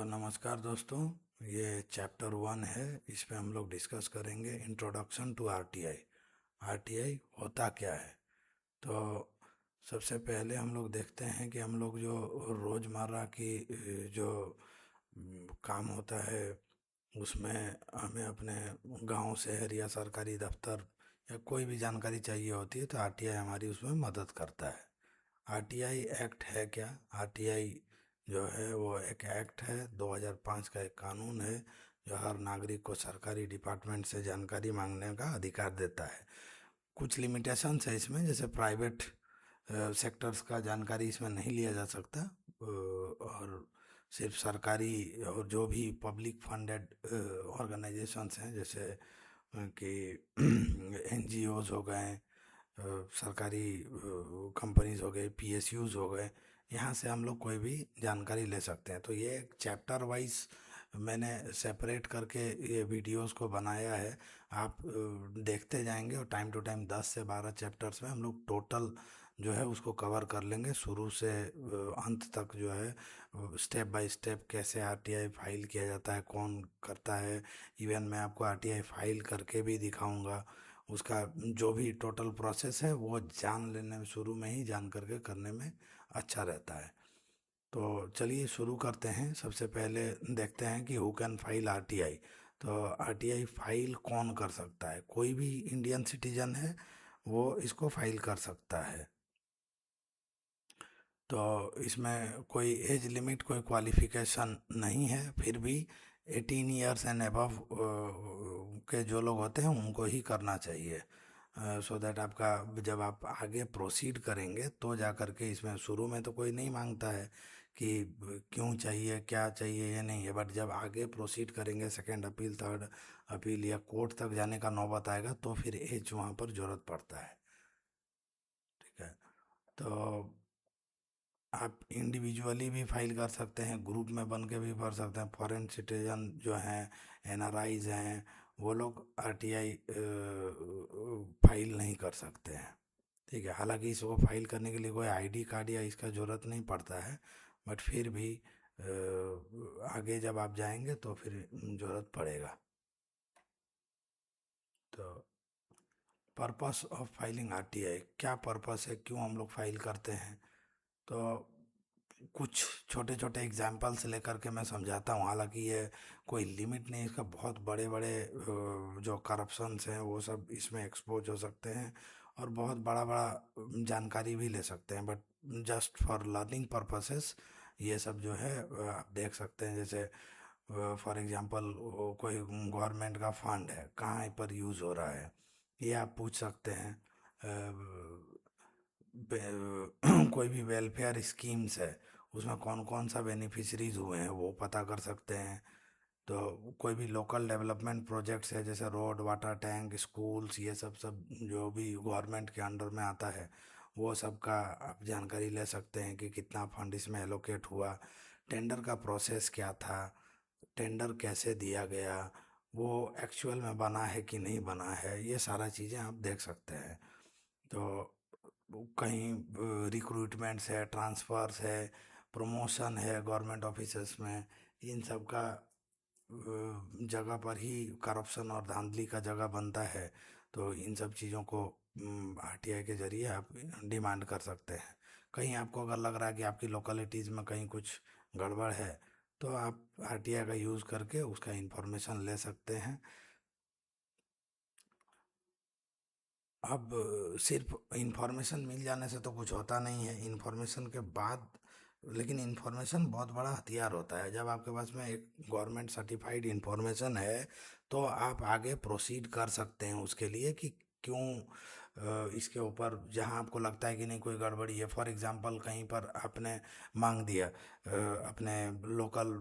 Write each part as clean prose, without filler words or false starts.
नमस्कार दोस्तों। ये चैप्टर 1 है। इस पे हम लोग डिस्कस करेंगे इंट्रोडक्शन टू आरटीआई। आरटीआई होता क्या है। तो सबसे पहले हम लोग देखते हैं कि हम लोग जो रोज़मर्रा की जो काम होता है उसमें हमें अपने गांव शहर या सरकारी दफ्तर या कोई भी जानकारी चाहिए होती है तो आरटीआई हमारी उसमें मदद करता है। आरटीआई एक्ट है क्या? आरटीआई जो है वो एक एक्ट है, 2005 का एक कानून है जो हर नागरिक को सरकारी डिपार्टमेंट से जानकारी मांगने का अधिकार देता है। कुछ लिमिटेशंस है इसमें, जैसे प्राइवेट सेक्टर्स का जानकारी इसमें नहीं लिया जा सकता, और सिर्फ सरकारी और जो भी पब्लिक फंडेड ऑर्गेनाइजेशंस हैं, जैसे कि एनजीओज हो गए, सरकारी कंपनीज हो गए, पीएसयूज हो गए, यहाँ से हम लोग कोई भी जानकारी ले सकते हैं। तो ये एक चैप्टर वाइज मैंने सेपरेट करके ये वीडियोस को बनाया है। आप देखते जाएंगे और टाइम टू टाइम 10 से 12 चैप्टर्स में हम लोग टोटल जो है उसको कवर कर लेंगे, शुरू से अंत तक जो है स्टेप बाय स्टेप कैसे आरटीआई फाइल किया जाता है, कौन करता है। इवन मैं आपको आरटीआई फाइल करके भी दिखाऊंगा। उसका जो भी टोटल प्रोसेस है वो जान लेने में, शुरू में ही जान करके करने में अच्छा रहता है। तो चलिए शुरू करते हैं। सबसे पहले देखते हैं कि हु कैन फाइल आरटीआई। तो आरटीआई फाइल कौन कर सकता है? कोई भी इंडियन सिटीजन है वो इसको फाइल कर सकता है। तो इसमें कोई एज लिमिट, कोई क्वालिफिकेशन नहीं है। फिर भी 18 ईयर्स एंड अबव के जो लोग होते हैं उनको ही करना चाहिए, सो दैट आपका जब आप आगे प्रोसीड करेंगे तो जा करके, इसमें शुरू में तो कोई नहीं मांगता है कि क्यों चाहिए, क्या चाहिए, ये नहीं है। बट जब आगे प्रोसीड करेंगे, सेकंड अपील, थर्ड अपील या कोर्ट तक जाने का नौबत आएगा तो फिर एज वहाँ पर ज़रूरत पड़ता है। ठीक है। तो आप इंडिविजुअली भी फाइल कर सकते हैं, ग्रुप में बन के भी भर सकते हैं। फॉरेन सिटीजन जो हैं, एनआरआईज हैं, वो लोग आरटीआई फाइल नहीं कर सकते हैं। ठीक है। हालांकि इसको फाइल करने के लिए कोई आईडी कार्ड या इसका ज़रूरत नहीं पड़ता है, बट फिर भी आगे जब आप जाएंगे तो फिर ज़रूरत पड़ेगा। तो पर्पस ऑफ फाइलिंग आरटीआई, क्या पर्पस है, क्यों हम लोग फाइल करते हैं? तो कुछ छोटे छोटे एग्जाम्पल्स लेकर के मैं समझाता हूँ। हालांकि ये कोई लिमिट नहीं, इसका बहुत बड़े बड़े जो करप्शंस हैं वो सब इसमें एक्सपोज हो सकते हैं और बहुत बड़ा बड़ा जानकारी भी ले सकते हैं। But just for learning purposes ये सब जो है आप देख सकते हैं। जैसे फॉर एग्जांपल कोई गवर्नमेंट का फंड है, कहाँ पर यूज़ हो रहा है, ये आप पूछ सकते हैं। कोई भी वेलफेयर स्कीम्स है, उसमें कौन कौन सा बेनिफिशरीज हुए हैं वो पता कर सकते हैं। तो कोई भी लोकल डेवलपमेंट प्रोजेक्ट्स है, जैसे रोड, वाटर टैंक, स्कूल्स, ये सब सब जो भी गवर्नमेंट के अंडर में आता है वो सब का आप जानकारी ले सकते हैं कि कितना फंड इसमें एलोकेट हुआ, टेंडर का प्रोसेस क्या था, टेंडर कैसे दिया गया, वो एक्चुअल में बना है कि नहीं बना है, ये सारा चीज़ें आप देख सकते हैं। तो कहीं रिक्रूटमेंट्स है, ट्रांसफ़र्स है, प्रमोशन है गवर्नमेंट ऑफिसेस में, इन सब का जगह पर ही करप्शन और धांधली का जगह बनता है। तो इन सब चीज़ों को आरटीआई के जरिए आप डिमांड कर सकते हैं। कहीं आपको अगर लग रहा है कि आपकी लोकेलिटीज़ में कहीं कुछ गड़बड़ है तो आप आरटीआई का यूज़ करके उसका इंफॉर्मेशन ले सकते हैं। अब सिर्फ इंफॉर्मेशन मिल जाने से तो कुछ होता नहीं है। इंफॉर्मेशन के बाद, लेकिन इंफॉर्मेशन बहुत बड़ा हथियार होता है। जब आपके पास में एक गवर्नमेंट सर्टिफाइड इंफॉर्मेशन है तो आप आगे प्रोसीड कर सकते हैं उसके लिए कि क्यों इसके ऊपर, जहां आपको लगता है कि नहीं कोई गड़बड़ी है। फॉर एग्जांपल कहीं पर आपने मांग दिया अपने लोकल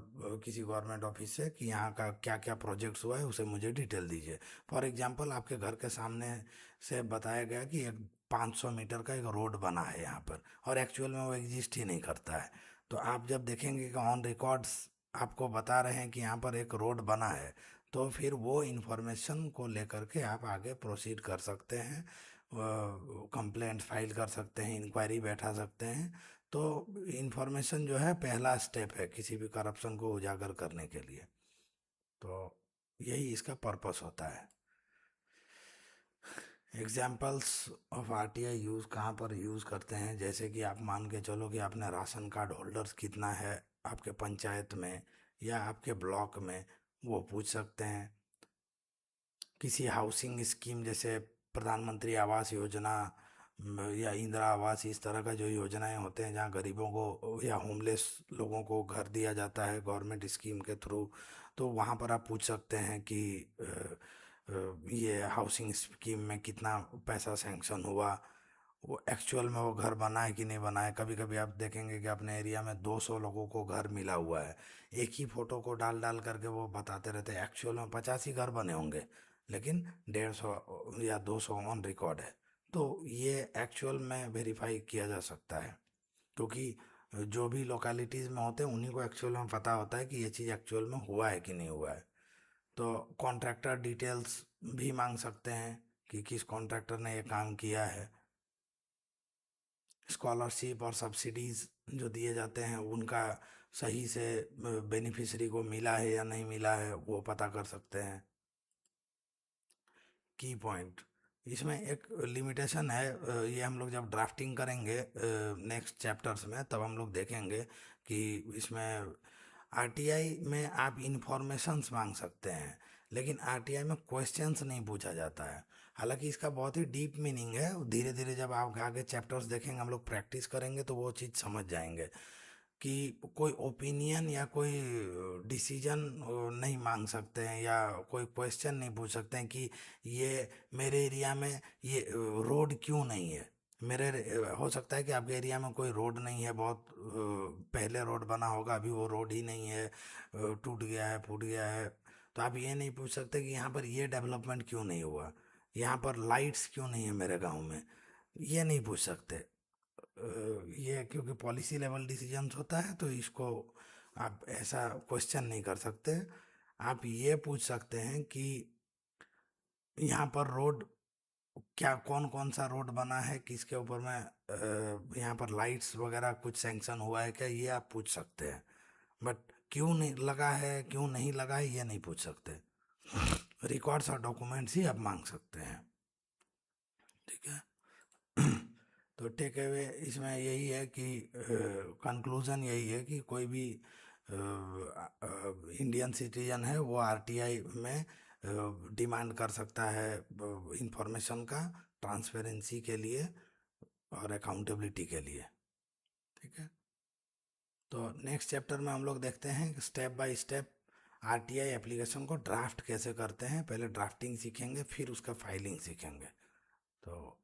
किसी गवर्नमेंट ऑफिस से कि यहाँ का क्या क्या प्रोजेक्ट्स हुआ है उसे मुझे डिटेल दीजिए। फॉर एग्जांपल आपके घर के सामने से बताया गया कि एक 500 मीटर का एक रोड बना है यहाँ पर, और एक्चुअल में वो एग्जिस्ट ही नहीं करता है। तो आप जब देखेंगे कि ऑन रिकॉर्ड्स आपको बता रहे हैं कि यहाँ पर एक रोड बना है, तो फिर वो इन्फॉर्मेशन को लेकर के आप आगे प्रोसीड कर सकते हैं, कंप्लेंट फाइल कर सकते हैं, इंक्वायरी बैठा सकते हैं। तो इंफॉर्मेशन जो है पहला स्टेप है किसी भी करप्शन को उजागर करने के लिए। तो यही इसका पर्पस होता है। एग्जाम्पल्स ऑफ आरटीआई यूज़ कहाँ पर यूज़ करते हैं, जैसे कि आप मान के चलो कि आपने राशन कार्ड होल्डर्स कितना है आपके पंचायत में या आपके ब्लॉक में, वो पूछ सकते हैं। किसी हाउसिंग स्कीम जैसे प्रधानमंत्री आवास योजना या इंदिरा आवास, इस तरह का जो योजनाएं होते हैं जहाँ गरीबों को या होमलेस लोगों को घर दिया जाता है गवर्नमेंट स्कीम के थ्रू, तो वहाँ पर आप पूछ सकते हैं कि ये हाउसिंग स्कीम में कितना पैसा सैंक्शन हुआ, वो एक्चुअल में वो घर बना है कि नहीं बना है। कभी कभी आप देखेंगे कि अपने एरिया में 200 लोगों को घर मिला हुआ है, एक ही फोटो को डाल डाल करके वो बताते रहते हैं एक्चुअल में 50 ही घर बने होंगे, लेकिन 150 या 200 ऑन रिकॉर्ड है। तो ये एक्चुअल में वेरीफाई किया जा सकता है, क्योंकि जो भी लोकेलिटीज़ में होते हैं उन्हीं को एक्चुअल में पता होता है कि ये चीज़ एक्चुअल में हुआ है कि नहीं हुआ है। तो कॉन्ट्रैक्टर डिटेल्स भी मांग सकते हैं कि किस कॉन्ट्रैक्टर ने ये काम किया है। स्कॉलरशिप और सब्सिडीज जो दिए जाते हैं उनका सही से बेनिफिशरी को मिला है या नहीं मिला है वो पता कर सकते हैं। की पॉइंट, इसमें एक लिमिटेशन है, ये हम लोग जब ड्राफ्टिंग करेंगे नेक्स्ट चैप्टर्स में तब हम लोग देखेंगे कि इसमें आरटीआई में आप इंफॉर्मेशंस मांग सकते हैं, लेकिन आरटीआई में क्वेश्चंस नहीं पूछा जाता है। हालांकि इसका बहुत ही डीप मीनिंग है, धीरे धीरे जब आप आगे चैप्टर्स देखेंगे, हम लोग प्रैक्टिस करेंगे तो वो चीज़ समझ जाएंगे कि कोई ओपिनियन या कोई डिसीजन नहीं मांग सकते हैं या कोई क्वेश्चन नहीं पूछ सकते हैं कि ये मेरे एरिया में ये रोड क्यों नहीं है। हो सकता है कि आपके एरिया में कोई रोड नहीं है, बहुत पहले रोड बना होगा, अभी वो रोड ही नहीं है, टूट गया है, फूट गया है। तो आप ये नहीं पूछ सकते कि यहाँ पर ये डेवलपमेंट क्यों नहीं हुआ, यहाँ पर लाइट्स क्यों नहीं है मेरे गांव में, ये नहीं पूछ सकते। ये क्योंकि पॉलिसी लेवल डिसीजंस होता है तो इसको आप ऐसा क्वेश्चन नहीं कर सकते। आप ये पूछ सकते हैं कि यहाँ पर रोड क्या, कौन कौन सा रोड बना है, किसके ऊपर में यहाँ पर लाइट्स वगैरह कुछ सैंक्शन हुआ है क्या, ये आप पूछ सकते हैं। बट क्यों नहीं लगा है, क्यों नहीं लगा है, ये नहीं पूछ सकते। रिकॉर्ड्स और डॉक्यूमेंट्स ही आप मांग सकते हैं। ठीक है। तो टेक अवे इसमें यही है कि कंक्लूजन यही है कि कोई भी इंडियन सिटीजन है वो आरटीआई में डिमांड कर सकता है इंफॉर्मेशन का, ट्रांसपेरेंसी के लिए और अकाउंटेबिलिटी के लिए। ठीक है। तो नेक्स्ट चैप्टर में हम लोग देखते हैं step by step RTI application को ड्राफ्ट कैसे करते हैं। पहले ड्राफ्टिंग सीखेंगे, फिर उसका फाइलिंग सीखेंगे। तो